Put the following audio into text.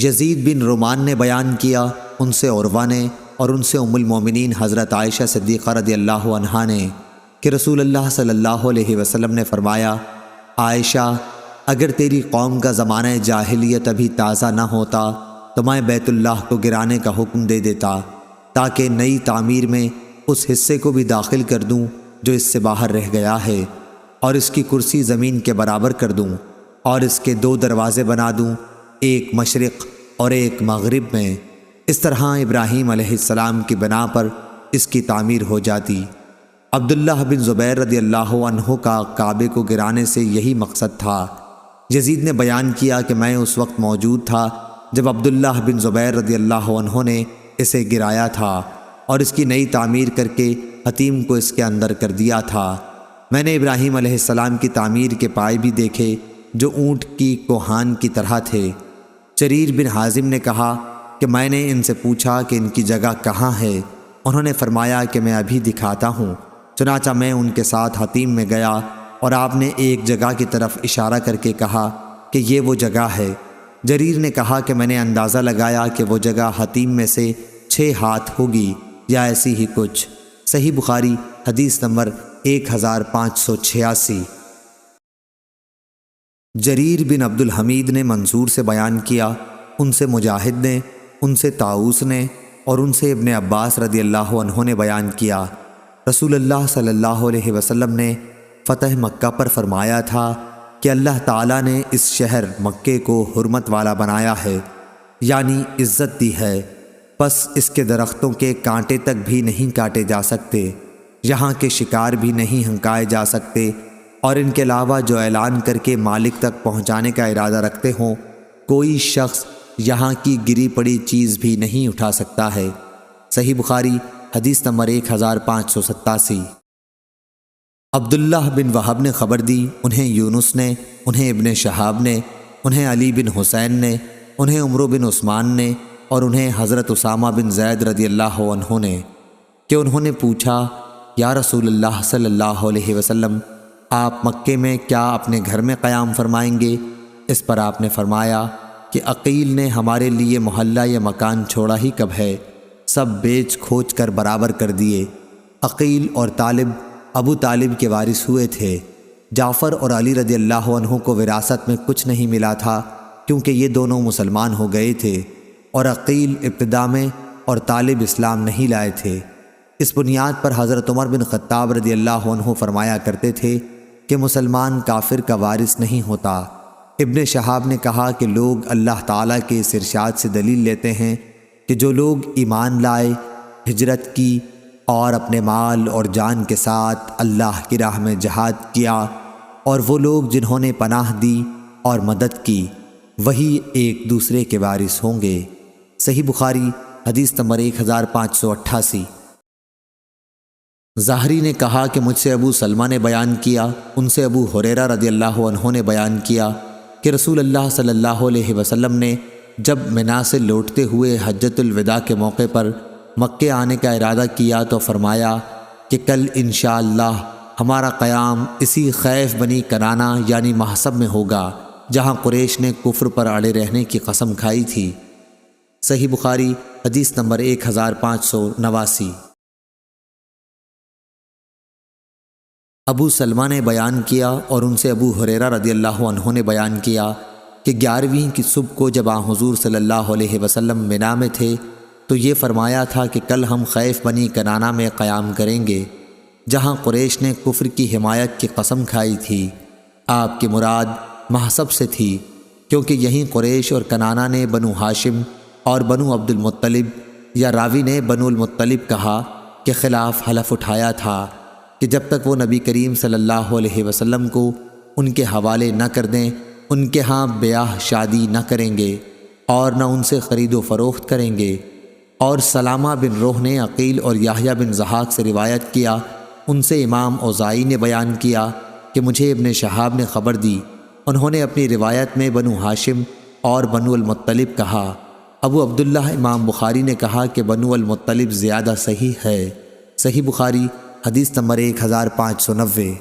یزید بن رومان نے بیان کیا، ان سے عروہ نے اور ان سے ام المومنین حضرت عائشہ صدیقہ رضی اللہ عنہا نے کہ رسول اللہ صلی اللہ علیہ وسلم نے فرمایا، عائشہ اگر تیری قوم کا زمانہ جاہلیت ابھی تازہ نہ ہوتا تو میں بیت اللہ کو گرانے کا حکم دے دیتا تاکہ نئی تعمیر میں اس حصے کو بھی داخل کر دوں جو اس سے باہر رہ گیا ہے، اور اس کی کرسی زمین کے برابر کر دوں، اور اس کے 2 دروازے بنا دوں، ایک مشرق اور ایک مغرب میں۔ اس طرح ابراہیم علیہ السلام کی بنا پر اس کی تعمیر ہو جاتی۔ عبداللہ بن زبیر رضی اللہ عنہ کا کعبے کو گرانے سے یہی مقصد تھا۔ یزید نے بیان کیا کہ میں اس وقت موجود تھا جب عبداللہ بن زبیر رضی اللہ عنہ نے اسے گرایا تھا اور اس کی نئی تعمیر کر کے حتیم کو اس کے اندر کر دیا تھا۔ میں نے ابراہیم علیہ السلام کی تعمیر کے پائے بھی دیکھے جو اونٹ کی کوہان کی طرح تھے۔ جریر بن حازم نے کہا کہ میں نے ان سے پوچھا کہ ان کی جگہ کہاں ہے؟ انہوں نے فرمایا کہ میں ابھی دکھاتا ہوں۔ چنانچہ میں ان کے ساتھ حتیم میں گیا اور آپ نے ایک جگہ کی طرف اشارہ کر کے کہا کہ یہ وہ جگہ ہے۔ جریر نے کہا کہ میں نے اندازہ لگایا کہ وہ جگہ حتیم میں سے 6 ہاتھ ہوگی یا ایسی ہی کچھ۔ صحیح بخاری حدیث نمبر 1586۔ جریر بن عبد الحمید نے منصور سے بیان کیا، ان سے مجاہد نے، ان سے طاؤس نے اور ان سے ابن عباس رضی اللہ عنہ نے بیان کیا، رسول اللہ صلی اللہ علیہ وسلم نے فتح مکہ پر فرمایا تھا کہ اللہ تعالیٰ نے اس شہر مکے کو حرمت والا بنایا ہے، یعنی عزت دی ہے، پس اس کے درختوں کے کانٹے تک بھی نہیں کاٹے جا سکتے، یہاں کے شکار بھی نہیں ہنکائے جا سکتے، اور ان کے علاوہ جو اعلان کر کے مالک تک پہنچانے کا ارادہ رکھتے ہوں کوئی شخص یہاں کی گری پڑی چیز بھی نہیں اٹھا سکتا ہے۔ صحیح بخاری حدیث نمبر 1587۔ عبداللہ بن وہب نے خبر دی، انہیں یونس نے، انہیں ابن شہاب نے، انہیں علی بن حسین نے، انہیں عمرو بن عثمان نے اور انہیں حضرت اسامہ بن زید رضی اللہ عنہ نے کہ انہوں نے پوچھا، یا رسول اللہ صلی اللہ علیہ وسلم، آپ مکے میں کیا اپنے گھر میں قیام فرمائیں گے؟ اس پر آپ نے فرمایا کہ عقیل نے ہمارے لیے محلہ یا مکان چھوڑا ہی کب ہے، سب بیچ کھوچ کر برابر کر دیے۔ عقیل اور طالب ابو طالب کے وارث ہوئے تھے۔ جعفر اور علی رضی اللہ عنہ کو وراثت میں کچھ نہیں ملا تھا کیونکہ یہ دونوں مسلمان ہو گئے تھے، اور عقیل ابتدا میں اور طالب اسلام نہیں لائے تھے۔ اس بنیاد پر حضرت عمر بن خطاب رضی اللہ عنہ فرمایا کرتے تھے کہ مسلمان کافر کا وارث نہیں ہوتا۔ ابن شہاب نے کہا کہ لوگ اللہ تعالیٰ کے اس ارشاد سے دلیل لیتے ہیں کہ جو لوگ ایمان لائے، ہجرت کی اور اپنے مال اور جان کے ساتھ اللہ کی راہ میں جہاد کیا، اور وہ لوگ جنہوں نے پناہ دی اور مدد کی، وہی ایک دوسرے کے وارث ہوں گے۔ صحیح بخاری حدیث نمبر 1588۔ ظاہری نے کہا کہ مجھ سے ابو سلمہ نے بیان کیا، ان سے ابو ہریرہ رضی اللہ عنہ نے بیان کیا کہ رسول اللہ صلی اللہ علیہ وسلم نے جب منا سے لوٹتے ہوئے حجۃ الوداع کے موقع پر مکے آنے کا ارادہ کیا تو فرمایا کہ کل انشاءاللہ ہمارا قیام اسی خیف بنی کنانہ یعنی محصب میں ہوگا جہاں قریش نے کفر پر اڑے رہنے کی قسم کھائی تھی۔ صحیح بخاری حدیث نمبر 1589۔ ابو سلمہ نے بیان کیا اور ان سے ابو ہریرہ رضی اللہ عنہ نے بیان کیا کہ 11ویں کی صبح کو جب حضور صلی اللہ علیہ وسلم منا میں تھے تو یہ فرمایا تھا کہ کل ہم خیف بنی کنانہ میں قیام کریں گے جہاں قریش نے کفر کی حمایت کی قسم کھائی تھی۔ آپ کی مراد محصب سے تھی کیونکہ یہیں قریش اور کنانہ نے بنو ہاشم اور بنو عبد المطلب یا راوی نے بنو المطلب کہا کہ خلاف حلف اٹھایا تھا کہ جب تک وہ نبی کریم صلی اللہ علیہ وسلم کو ان کے حوالے نہ کر دیں ان کے ہاں بیاہ شادی نہ کریں گے اور نہ ان سے خرید و فروخت کریں گے۔ اور سلامہ بن روح نے عقیل اور یحییٰ بن ضحاک سے روایت کیا، ان سے امام اوزائی نے بیان کیا کہ مجھے ابن شہاب نے خبر دی، انہوں نے اپنی روایت میں بنو ہاشم اور بنو المطلب کہا۔ ابو عبداللہ امام بخاری نے کہا کہ بنو المطلب زیادہ صحیح ہے۔ صحیح بخاری حدیث نمبر 1590۔